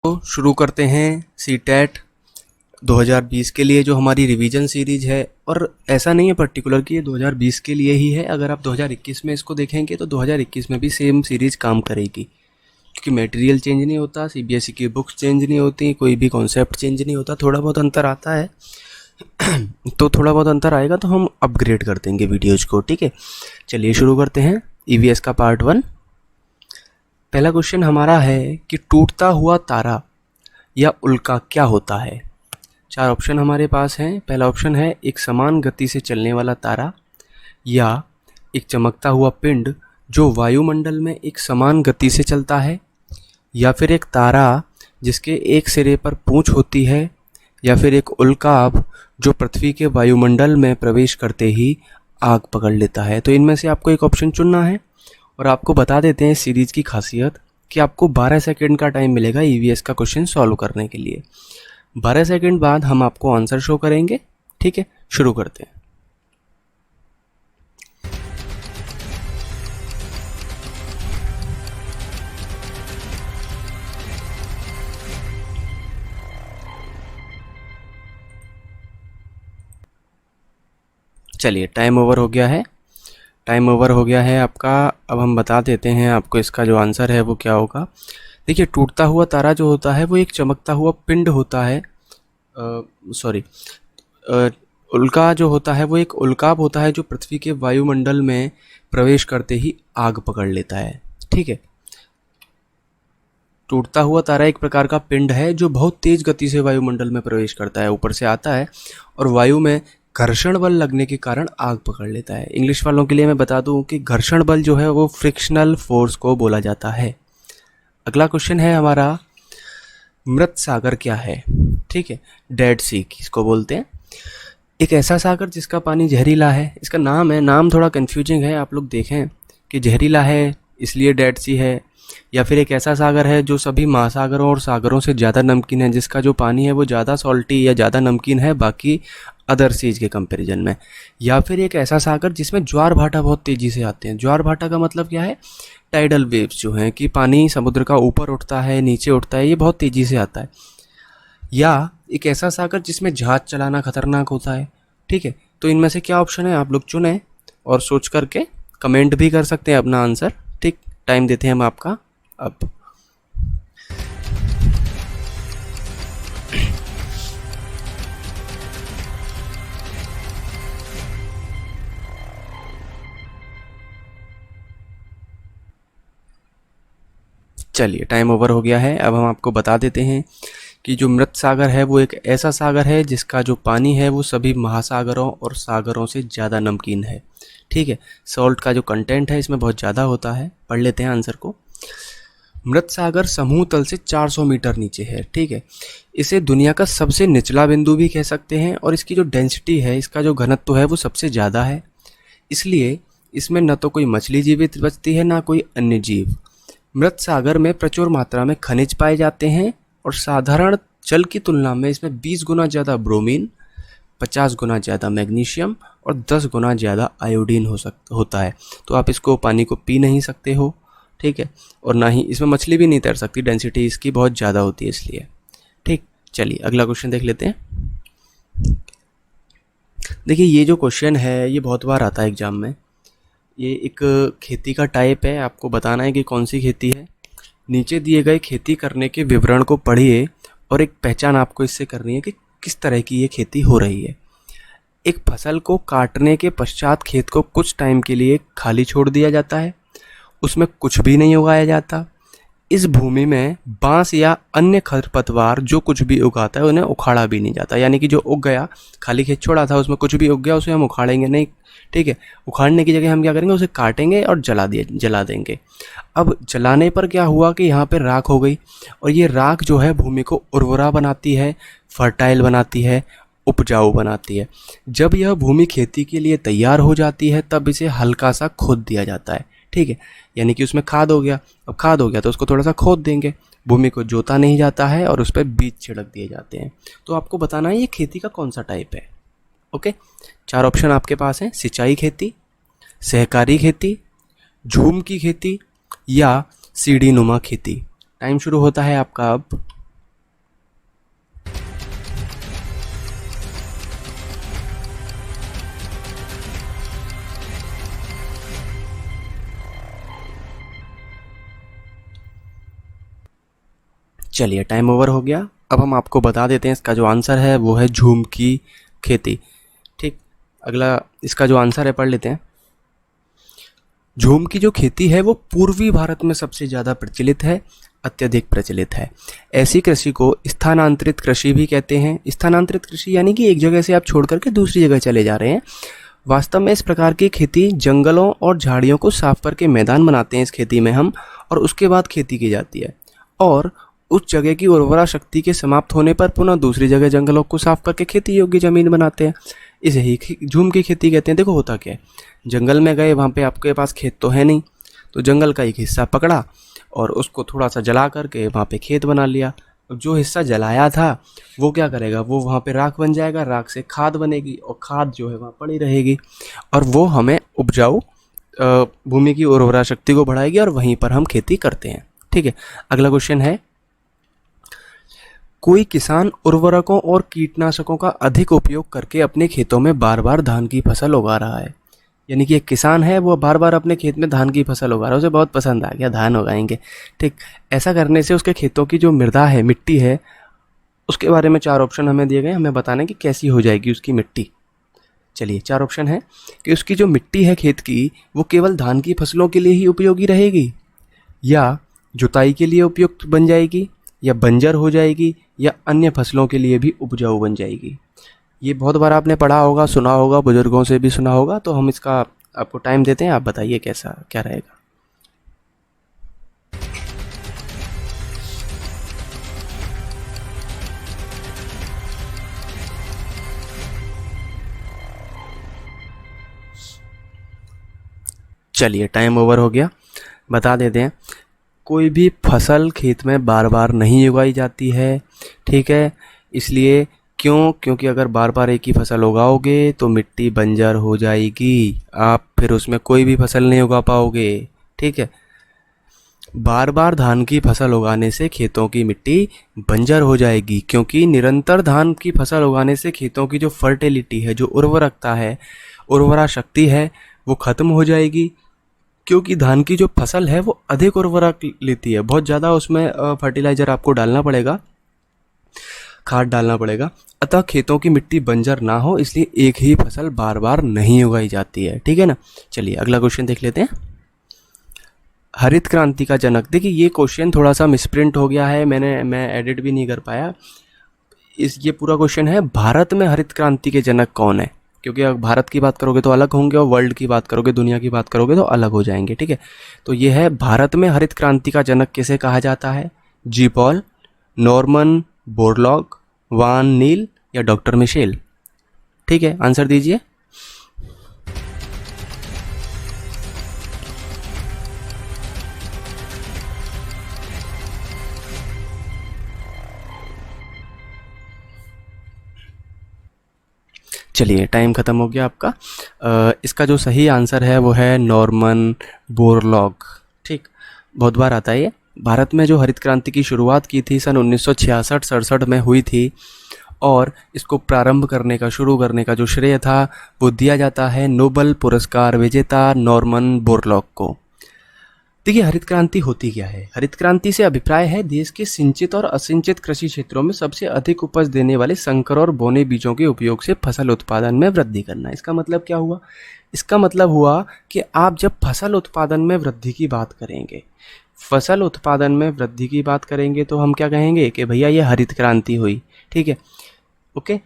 तो शुरू करते हैं सीटेट 2020 के लिए जो हमारी रिवीजन सीरीज है। और ऐसा नहीं है पर्टिकुलर कि ये 2020 के लिए ही है, अगर आप 2021 में इसको देखेंगे तो 2021 में भी सेम सीरीज काम करेगी, क्योंकि मटेरियल चेंज नहीं होता, सीबीएसई की बुक्स चेंज नहीं होती, कोई भी कॉन्सेप्ट चेंज नहीं होता, थोड़ा बहुत अंतर आता है। तो थोड़ा बहुत अंतर आएगा तो हम अपग्रेड कर देंगे वीडियोज़ को, ठीक है। चलिए शुरू करते हैं ईवीएस का पार्ट 1। पहला क्वेश्चन हमारा है कि टूटता हुआ तारा या उल्का क्या होता है। 4 ऑप्शन हमारे पास हैं। पहला ऑप्शन है एक समान गति से चलने वाला तारा, या एक चमकता हुआ पिंड जो वायुमंडल में एक समान गति से चलता है, या फिर एक तारा जिसके एक सिरे पर पूंछ होती है, या फिर एक उल्काब जो पृथ्वी के वायुमंडल में प्रवेश करते ही आग पकड़ लेता है। तो इनमें से आपको एक ऑप्शन चुनना है। और आपको बता देते हैं इस सीरीज़ की खासियत कि आपको 12 सेकंड का टाइम मिलेगा ईवीएस का क्वेश्चन सॉल्व करने के लिए। 12 सेकंड बाद हम आपको आंसर शो करेंगे, ठीक है। शुरू करते हैं। चलिए टाइम ओवर हो गया है, टाइम ओवर हो गया है आपका। अब हम बता देते हैं आपको इसका जो आंसर है वो क्या होगा। देखिए, टूटता हुआ तारा जो होता है वो एक चमकता हुआ पिंड होता है। उल्का जो होता है वो एक उल्काब होता है जो पृथ्वी के वायुमंडल में प्रवेश करते ही आग पकड़ लेता है, ठीक है। टूटता हुआ तारा एक प्रकार का पिंड है जो बहुत तेज गति से वायुमंडल में प्रवेश करता है, ऊपर से आता है और वायु में घर्षण बल लगने के कारण आग पकड़ लेता है। इंग्लिश वालों के लिए मैं बता दूं कि घर्षण बल जो है वो फ्रिक्शनल फोर्स को बोला जाता है। अगला क्वेश्चन है हमारा, मृत सागर क्या है, ठीक है। डेड सी किसको बोलते हैं। एक ऐसा सागर जिसका पानी जहरीला है, इसका नाम है, नाम थोड़ा कंफ्यूजिंग है, आप लोग देखें कि जहरीला है इसलिए डेड सी है, या फिर एक ऐसा सागर है जो सभी महासागरों और सागरों से ज़्यादा नमकीन है, जिसका जो पानी है वो ज़्यादा सॉल्टी या ज़्यादा नमकीन है बाकी अदर सीज के कंपैरिजन में। या फिर एक ऐसा सागर जिसमें ज्वार भाटा बहुत तेज़ी से आते हैं। ज्वार भाटा का मतलब क्या है, टाइडल वेव्स जो हैं कि पानी समुद्र का ऊपर उठता है नीचे उठता है, ये बहुत तेज़ी से आता है। या एक ऐसा सागर जिसमें जहाज चलाना खतरनाक होता है, ठीक है। तो इनमें से क्या ऑप्शन है आप लोग चुनें और सोच करके कमेंट भी कर सकते हैं अपना आंसर, ठीक। टाइम देते हैं हम आपका अब। चलिए टाइम ओवर हो गया है। अब हम आपको बता देते हैं कि जो मृत सागर है वो एक ऐसा सागर है जिसका जो पानी है वो सभी महासागरों और सागरों से ज़्यादा नमकीन है, ठीक है। सॉल्ट का जो कंटेंट है इसमें बहुत ज़्यादा होता है। पढ़ लेते हैं आंसर को। मृत सागर समूह तल से 400 मीटर नीचे है, ठीक है। इसे दुनिया का सबसे निचला बिंदु भी कह सकते हैं, और इसकी जो डेंसिटी है, इसका जो घनत्व है वो सबसे ज़्यादा है। इसलिए इसमें न तो कोई मछली जीवित बचती है ना कोई अन्य जीव। मृत सागर में प्रचुर मात्रा में खनिज पाए जाते हैं, और साधारण जल की तुलना में इसमें 20 गुना ज़्यादा ब्रोमीन, 50 गुना ज़्यादा मैग्नीशियम और 10 गुना ज़्यादा आयोडीन होता है। तो आप इसको पानी को पी नहीं सकते हो, ठीक है। और ना ही इसमें मछली भी नहीं तैर सकती, डेंसिटी इसकी बहुत ज़्यादा होती है इसलिए, ठीक। चलिए अगला क्वेश्चन देख लेते हैं। देखिए, ये जो क्वेश्चन है ये बहुत बार आता है एग्जाम में। ये एक खेती का टाइप है, आपको बताना है कि कौन सी खेती है। नीचे दिए गए खेती करने के विवरण को पढ़िए और एक पहचान आपको इससे करनी है कि किस तरह की ये खेती हो रही है। एक फसल को काटने के पश्चात खेत को कुछ टाइम के लिए खाली छोड़ दिया जाता है, उसमें कुछ भी नहीं उगाया जाता। इस भूमि में बांस या अन्य खरपतवार जो कुछ भी उगाता है उन्हें उखाड़ा भी नहीं जाता, यानी कि जो उग गया, खाली खेत छोड़ा था उसमें कुछ भी उग गया, उसे हम उखाड़ेंगे नहीं, ठीक है। उखाड़ने की जगह हम क्या करेंगे, उसे काटेंगे और जला देंगे। अब जलाने पर क्या हुआ कि यहाँ पे राख हो गई, और ये राख जो है भूमि को उर्वरा बनाती है, फर्टाइल बनाती है, उपजाऊ बनाती है। जब यह भूमि खेती के लिए तैयार हो जाती है तब इसे हल्का सा खोद दिया जाता है, ठीक है। यानी कि उसमें खाद हो गया, अब खाद हो गया तो उसको थोड़ा सा खोद देंगे, भूमि को जोता नहीं जाता है और उस पर बीज छिड़क दिए जाते हैं। तो आपको बताना है ये खेती का कौन सा टाइप है, ओके। 4 ऑप्शन आपके पास हैं, सिंचाई खेती, सहकारी खेती, झूम की खेती या सीढ़ी नुमा खेती। टाइम शुरू होता है आपका अब। चलिए टाइम ओवर हो गया। अब हम आपको बता देते हैं इसका जो आंसर है वो है झूम की खेती। ठीक, अगला इसका जो आंसर है पढ़ लेते हैं। झूम की जो खेती है वो पूर्वी भारत में सबसे ज़्यादा प्रचलित है, अत्यधिक प्रचलित है। ऐसी कृषि को स्थानांतरित कृषि भी कहते हैं। स्थानांतरित कृषि यानी कि एक जगह से आप छोड़ करके दूसरी जगह चले जा रहे हैं। वास्तव में इस प्रकार की खेती जंगलों और झाड़ियों को साफ करके मैदान बनाते हैं इस खेती में हम, और उसके बाद खेती की जाती है, और उस जगह की उर्वरा शक्ति के समाप्त होने पर पुनः दूसरी जगह जंगलों को साफ करके खेती योग्य ज़मीन बनाते हैं। इसे ही झूम की खेती कहते हैं। देखो होता क्या है, जंगल में गए, वहाँ पे आपके पास खेत तो है नहीं, तो जंगल का एक हिस्सा पकड़ा और उसको थोड़ा सा जला करके वहाँ पे खेत बना लिया। अब जो हिस्सा जलाया था वो क्या करेगा, वो वहाँ पे राख बन जाएगा, राख से खाद बनेगी और खाद जो है वहाँ पड़ी रहेगी, और वो हमें उपजाऊ भूमि की उर्वरा शक्ति को बढ़ाएगी, और वहीं पर हम खेती करते हैं। ठीक है, अगला क्वेश्चन है, कोई किसान उर्वरकों और कीटनाशकों का अधिक उपयोग करके अपने खेतों में बार बार धान की फसल उगा रहा है। यानी कि एक किसान है, वो बार बार अपने खेत में धान की फसल उगा रहा है, उसे बहुत पसंद आ गया, धान उगाएंगे। ठीक, ऐसा करने से उसके खेतों की जो मृदा है, मिट्टी है, उसके बारे में 4 ऑप्शन हमें दिए गए, हमें बताना है कि कैसी हो जाएगी उसकी मिट्टी। चलिए 4 ऑप्शन है कि उसकी जो मिट्टी है खेत की, वो केवल धान की फसलों के लिए ही उपयोगी रहेगी, या जुताई के लिए उपयुक्त बन जाएगी, या बंजर हो जाएगी, या अन्य फसलों के लिए भी उपजाऊ बन जाएगी। ये बहुत बार आपने पढ़ा होगा, सुना होगा, बुजुर्गों से भी सुना होगा, तो हम इसका आपको टाइम देते हैं, आप बताइए कैसा क्या रहेगा। चलिए टाइम ओवर हो गया, बता देते हैं। कोई भी फसल खेत में बार बार नहीं उगाई जाती है। ठीक है, इसलिए क्योंकि अगर बार बार एक ही फसल उगाओगे तो मिट्टी बंजर हो जाएगी, आप फिर उसमें कोई भी फसल नहीं उगा पाओगे। ठीक है, बार बार धान की फसल उगाने से खेतों की मिट्टी बंजर हो जाएगी, क्योंकि निरंतर धान की फसल उगाने से खेतों की जो फर्टिलिटी है, जो उर्वरकता है, उर्वरा शक्ति है, वो ख़त्म हो जाएगी। क्योंकि धान की जो फसल है वो अधिक उर्वरक लेती है, बहुत ज़्यादा उसमें फर्टिलाइज़र आपको डालना पड़ेगा, खाद डालना पड़ेगा, अतः खेतों की मिट्टी बंजर ना हो इसलिए एक ही फसल बार बार नहीं उगाई जाती है। ठीक है ना, चलिए अगला क्वेश्चन देख लेते हैं। हरित क्रांति का जनक, देखिए ये क्वेश्चन थोड़ा सा मिसप्रिंट हो गया है, मैं एडिट भी नहीं कर पाया। ये पूरा क्वेश्चन है, भारत में हरित क्रांति के जनक कौन है, क्योंकि अगर भारत की बात करोगे तो अलग होंगे, और वर्ल्ड की बात करोगे, दुनिया की बात करोगे तो अलग हो जाएंगे। ठीक है, तो ये है, भारत में हरित क्रांति का जनक किसे कहा जाता है, जी पॉल, नॉर्मन बोरलॉग, वान नील, या डॉक्टर मिशेल। ठीक है, आंसर दीजिए। चलिए टाइम ख़त्म हो गया आपका। इसका जो सही आंसर है वो है नॉर्मन बोरलॉग। ठीक, बहुत बार आता है ये। भारत में जो हरित क्रांति की शुरुआत की थी सन 1966-67 में हुई थी, और इसको प्रारंभ करने का, शुरू करने का जो श्रेय था वो दिया जाता है नोबेल पुरस्कार विजेता नॉर्मन बोरलॉग को। देखिए हरित क्रांति होती क्या है, हरित क्रांति से अभिप्राय है देश के सिंचित और असिंचित कृषि क्षेत्रों में सबसे अधिक उपज देने वाले संकर और बोने बीजों के उपयोग से फसल उत्पादन में वृद्धि करना। इसका मतलब क्या हुआ, इसका मतलब हुआ कि आप जब फसल उत्पादन में वृद्धि की बात करेंगे, फसल उत्पादन में वृद्धि की बात करेंगे, तो हम क्या कहेंगे कि भैया ये हरित क्रांति हुई। ठीक है, ओके।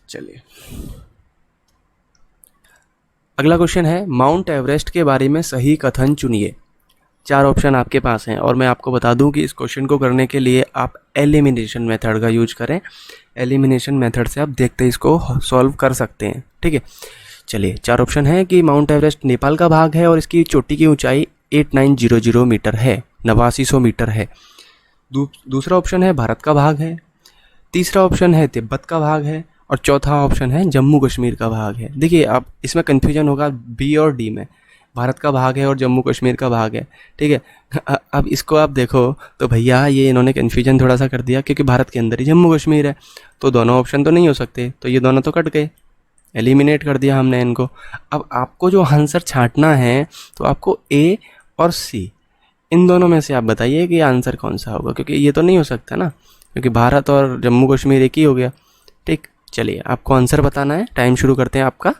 चलिए अगला क्वेश्चन है, माउंट एवरेस्ट के बारे में सही कथन चुनिए। 4 ऑप्शन आपके पास हैं, और मैं आपको बता दूं कि इस क्वेश्चन को करने के लिए आप एलिमिनेशन मेथड का यूज करें। एलिमिनेशन मेथड से आप देखते ही इसको सॉल्व कर सकते हैं। ठीक है, चलिए 4 ऑप्शन है कि माउंट एवरेस्ट नेपाल का भाग है और इसकी चोटी की ऊंचाई 8900 मीटर है, 8900 मीटर है। दूसरा ऑप्शन है भारत का भाग है, तीसरा ऑप्शन है तिब्बत का भाग है, और चौथा ऑप्शन है जम्मू कश्मीर का भाग है। देखिए आप इसमें कन्फ्यूजन होगा बी और डी में, भारत का भाग है और जम्मू कश्मीर का भाग है। ठीक है, अब इसको आप देखो तो भैया ये इन्होंने कन्फ्यूजन थोड़ा सा कर दिया, क्योंकि भारत के अंदर ही जम्मू कश्मीर है, तो दोनों ऑप्शन तो नहीं हो सकते, तो ये दोनों तो कट गए, एलिमिनेट कर दिया हमने इनको। अब आपको जो आंसर छांटना है तो आपको ए और सी, इन दोनों में से आप बताइए कि आंसर कौन सा होगा, क्योंकि ये तो नहीं हो सकता ना, क्योंकि भारत और जम्मू कश्मीर एक ही हो गया। ठीक, चलिए आपको आंसर बताना है, टाइम शुरू करते हैं आपका।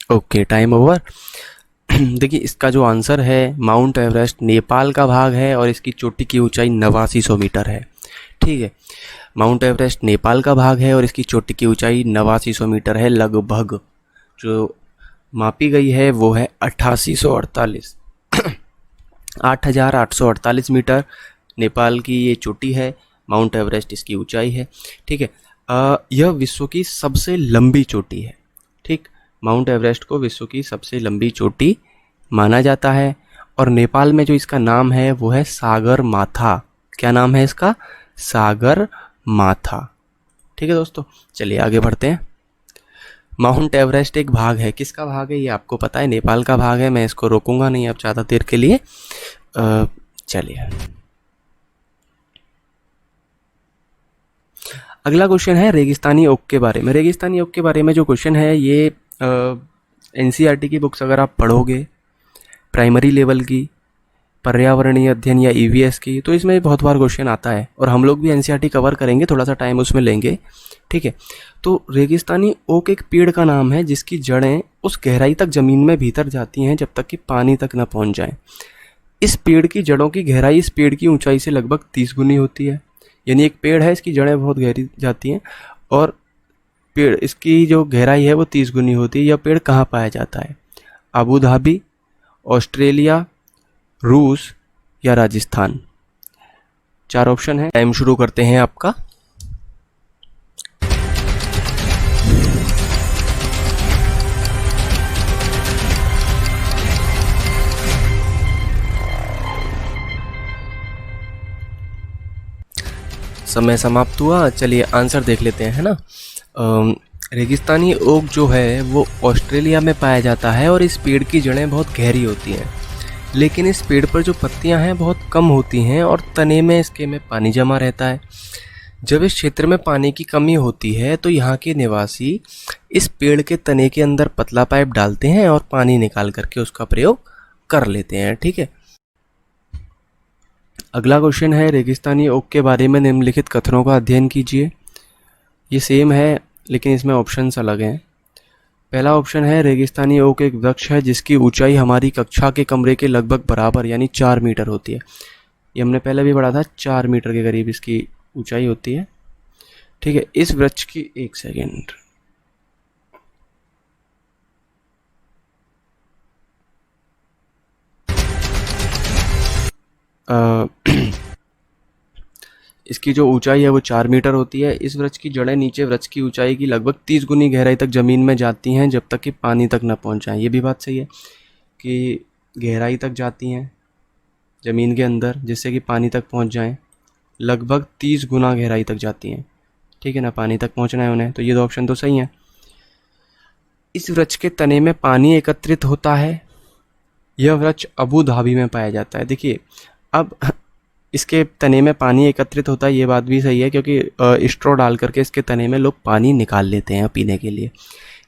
Okay, time over. देखिए इसका जो आंसर है, माउंट एवरेस्ट नेपाल का भाग है और इसकी चोटी की ऊंचाई 8900 मीटर है। ठीक है, माउंट एवरेस्ट नेपाल का भाग है और इसकी चोटी की ऊंचाई 8900 मीटर है लगभग। जो मापी गई है वो है 8848 8848 मीटर नेपाल की ये चोटी है, माउंट एवरेस्ट इसकी ऊंचाई है। ठीक है, यह विश्व की सबसे लंबी चोटी है। ठीक, माउंट एवरेस्ट को विश्व की सबसे लंबी चोटी माना जाता है। और नेपाल में जो इसका नाम है वो है सागर माथा। क्या नाम है इसका? सागर माथा। ठीक है दोस्तों, चलिए आगे बढ़ते हैं। माउंट एवरेस्ट एक भाग है, किसका भाग है ये आपको पता है, नेपाल का भाग है। मैं इसको रोकूंगा नहीं अब ज़्यादा देर के लिए। चलिए अगला क्वेश्चन है रेगिस्तानी ओक के बारे में। रेगिस्तानी ओक के बारे में जो क्वेश्चन है ये एनसीईआरटी की बुक्स अगर आप पढ़ोगे, प्राइमरी लेवल की पर्यावरणीय अध्ययन या ईवीएस की, तो इसमें बहुत बार क्वेश्चन आता है और हम लोग भी एनसीईआरटी कवर करेंगे, थोड़ा सा टाइम उसमें लेंगे। ठीक है, तो रेगिस्तानी ओक एक पेड़ का नाम है जिसकी जड़ें उस गहराई तक ज़मीन में भीतर जाती हैं जब तक कि पानी तक न पहुंच जाए। इस पेड़ की जड़ों की गहराई इस पेड़ की ऊंचाई से लगभग 30 गुनी होती है। यानी एक पेड़ है, इसकी जड़ें बहुत गहरी जाती हैं और पेड़ इसकी जो गहराई है वो 30 गुनी होती है। यह पेड़ कहाँ पाया जाता है? अबू धाबी, ऑस्ट्रेलिया, रूस या राजस्थान। 4 ऑप्शन है, टाइम शुरू करते हैं आपका। समय समाप्त हुआ। चलिए आंसर देख लेते हैं, है ना। रेगिस्तानी ओक जो है वो ऑस्ट्रेलिया में पाया जाता है और इस पेड़ की जड़ें बहुत गहरी होती हैं, लेकिन इस पेड़ पर जो पत्तियां हैं बहुत कम होती हैं और तने में इसके में पानी जमा रहता है। जब इस क्षेत्र में पानी की कमी होती है तो यहाँ के निवासी इस पेड़ के तने के अंदर पतला पाइप डालते हैं और पानी निकाल करके उसका प्रयोग कर लेते हैं। ठीक है, अगला क्वेश्चन है रेगिस्तानी ओक के बारे में निम्नलिखित कथनों का अध्ययन कीजिए। ये सेम है लेकिन इसमें ऑप्शंस अलग हैं। पहला ऑप्शन है रेगिस्तानी ओक एक वृक्ष है जिसकी ऊंचाई हमारी कक्षा के कमरे के लगभग बराबर यानी 4 मीटर होती है। ये हमने पहले भी पढ़ा था, 4 मीटर के करीब इसकी ऊंचाई होती है। ठीक है, इस वृक्ष की एक सेकेंड इसकी जो ऊंचाई है वो 4 मीटर होती है। इस वृक्ष की जड़ें नीचे वृक्ष की ऊंचाई की लगभग 30 गुनी गहराई तक ज़मीन में जाती हैं जब तक कि पानी तक न पहुंच जाएं। ये भी बात सही है कि गहराई तक जाती हैं ज़मीन के अंदर जिससे कि पानी तक पहुंच जाएं। लगभग 30 गुना गहराई तक जाती हैं। ठीक है ना, पानी तक पहुंचना है उन्हें, तो ये 2 ऑप्शन तो सही हैं। इस वृक्ष के तने में पानी एकत्रित होता है। यह वृक्ष अबू धाबी में पाया जाता है। देखिए अब इसके तने में पानी एकत्रित होता है, ये बात भी सही है क्योंकि स्ट्रॉ डाल करके इसके तने में लोग पानी निकाल लेते हैं पीने के लिए।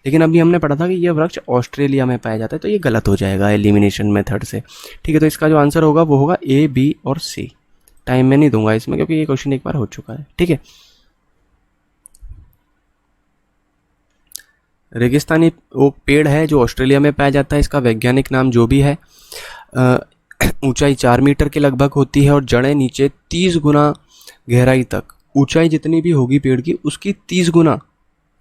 लेकिन अभी हमने पढ़ा था कि यह वृक्ष ऑस्ट्रेलिया में पाया जाता है, तो ये गलत हो जाएगा एलिमिनेशन मेथड से। ठीक है, तो इसका जो आंसर होगा वो होगा ए, बी और सी। टाइम मैं नहीं दूंगा इसमें क्योंकि ये क्वेश्चन एक बार हो चुका है। ठीक है, रेगिस्तानी ओक पेड़ है जो ऑस्ट्रेलिया में पाया जाता है। इसका वैज्ञानिक नाम जो भी है, ऊंचाई 4 मीटर के लगभग होती है और जड़ें नीचे 30 गुना गहराई तक, ऊंचाई जितनी भी होगी पेड़ की उसकी 30 गुना,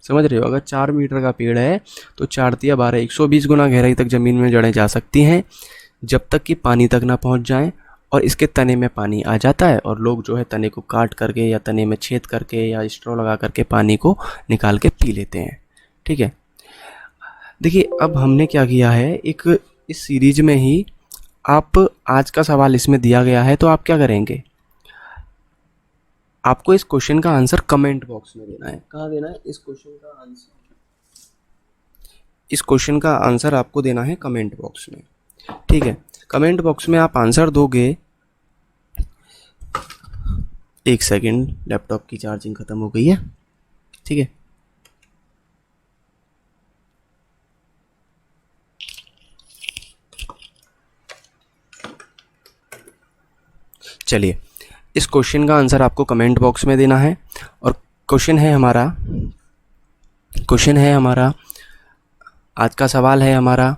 समझ रहे हो, अगर 4 मीटर का पेड़ है तो 4 तिया 12, 120 गुना गहराई तक ज़मीन में जड़ें जा सकती हैं जब तक कि पानी तक ना पहुंच जाएं और इसके तने में पानी आ जाता है और लोग जो है तने को काट करके या तने में छेद करके या स्ट्रॉ लगा करके पानी को निकाल के पी लेते हैं। ठीक है, देखिए अब हमने क्या किया है, एक इस सीरीज में ही आप आज का सवाल इसमें दिया गया है, तो आप क्या करेंगे, आपको इस क्वेश्चन का आंसर कमेंट बॉक्स में देना है। कहाँ देना है इस क्वेश्चन का आंसर? इस क्वेश्चन का आंसर आपको देना है कमेंट बॉक्स में। ठीक है, कमेंट बॉक्स में आप आंसर दोगे एक सेकेंड, लैपटॉप की चार्जिंग ख़त्म हो गई है। ठीक है, चलिए इस क्वेश्चन का आंसर आपको कमेंट बॉक्स में देना है। और क्वेश्चन है हमारा आज का सवाल है हमारा,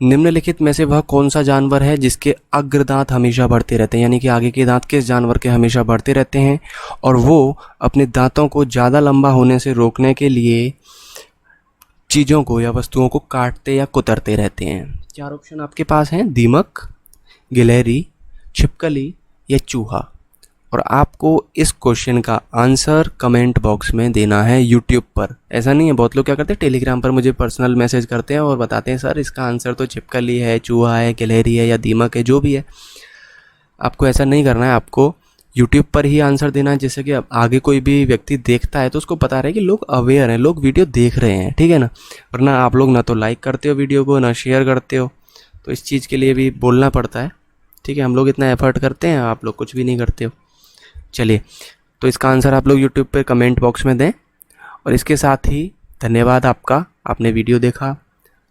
निम्नलिखित में से वह कौन सा जानवर है जिसके अग्रदांत हमेशा बढ़ते रहते हैं, यानी कि आगे के दांत किस जानवर के हमेशा बढ़ते रहते हैं और वो अपने दांतों को ज़्यादा लंबा होने से रोकने के लिए चीज़ों को या वस्तुओं को काटते या कुतरते रहते हैं। चार ऑप्शन आपके पास हैं, दीमक, गिलहरी, छिपकली या चूहा। और आपको इस क्वेश्चन का आंसर कमेंट बॉक्स में देना है यूट्यूब पर। ऐसा नहीं है, बहुत लोग क्या करते हैं टेलीग्राम पर मुझे पर्सनल मैसेज करते हैं और बताते हैं सर इसका आंसर तो छिपकली है, चूहा है, गिलहरी है या दीमक है, जो भी है। आपको ऐसा नहीं करना है, आपको यूट्यूब पर ही आंसर देना है, जिससे कि अब आगे कोई भी व्यक्ति देखता है तो उसको पता रहे कि लोग अवेयर हैं, लोग वीडियो देख रहे हैं, ठीक है ना। वरना आप लोग ना तो लाइक करते हो वीडियो को, ना शेयर करते हो, तो इस चीज़ के लिए भी बोलना पड़ता है, ठीक है। हम लोग इतना एफर्ट करते हैं, आप लोग कुछ भी नहीं करते हो। चलिए, तो इसका आंसर आप लोग यूट्यूब पे कमेंट बॉक्स में दें। और इसके साथ ही धन्यवाद आपका, आपने वीडियो देखा।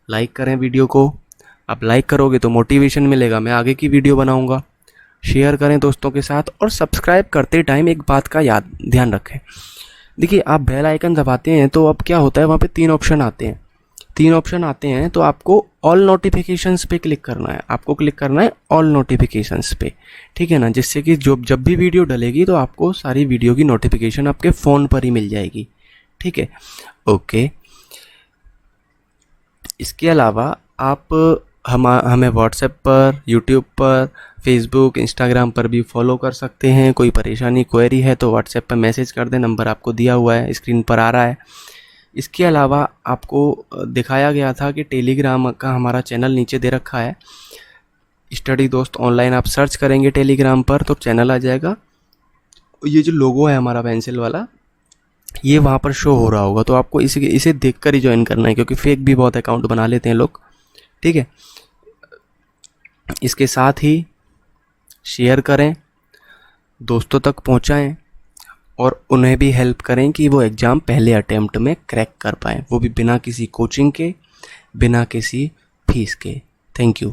लाइक करें वीडियो को, आप लाइक करोगे तो मोटिवेशन मिलेगा, मैं आगे की वीडियो बनाऊंगा। शेयर करें दोस्तों के साथ और सब्सक्राइब करते टाइम एक बात का ध्यान रखें। देखिए, आप बेल आइकन दबाते हैं तो अब क्या होता है, वहाँ पे तीन ऑप्शन आते हैं, तो आपको ऑल नोटिफिकेशंस पे क्लिक करना है, ऑल नोटिफिकेशंस पे, ठीक है ना। जिससे कि जब भी वीडियो डलेगी तो आपको सारी वीडियो की नोटिफिकेशन आपके फ़ोन पर ही मिल जाएगी, ठीक है। ओके, इसके अलावा आप हमें व्हाट्सएप पर, यूट्यूब पर, फेसबुक, इंस्टाग्राम पर भी फॉलो कर सकते हैं। कोई परेशानी, क्वेरी है तो व्हाट्सएप पर मैसेज कर दें, नंबर आपको दिया हुआ है, स्क्रीन पर आ रहा है। इसके अलावा आपको दिखाया गया था कि टेलीग्राम का हमारा चैनल नीचे दे रखा है, स्टडी दोस्त ऑनलाइन। आप सर्च करेंगे टेलीग्राम पर तो चैनल आ जाएगा। ये जो लोगो है हमारा पेंसिल वाला, ये वहाँ पर शो हो रहा होगा, तो आपको इसे देखकर ही ज्वाइन करना है, क्योंकि फेक भी बहुत अकाउंट बना लेते हैं लोग, ठीक है। इसके साथ ही शेयर करें, दोस्तों तक पहुँचाएं और उन्हें भी हेल्प करें कि वो एग्ज़ाम पहले अटेम्प्ट में क्रैक कर पाएँ, वो भी बिना किसी कोचिंग के, बिना किसी फीस के। Thank you.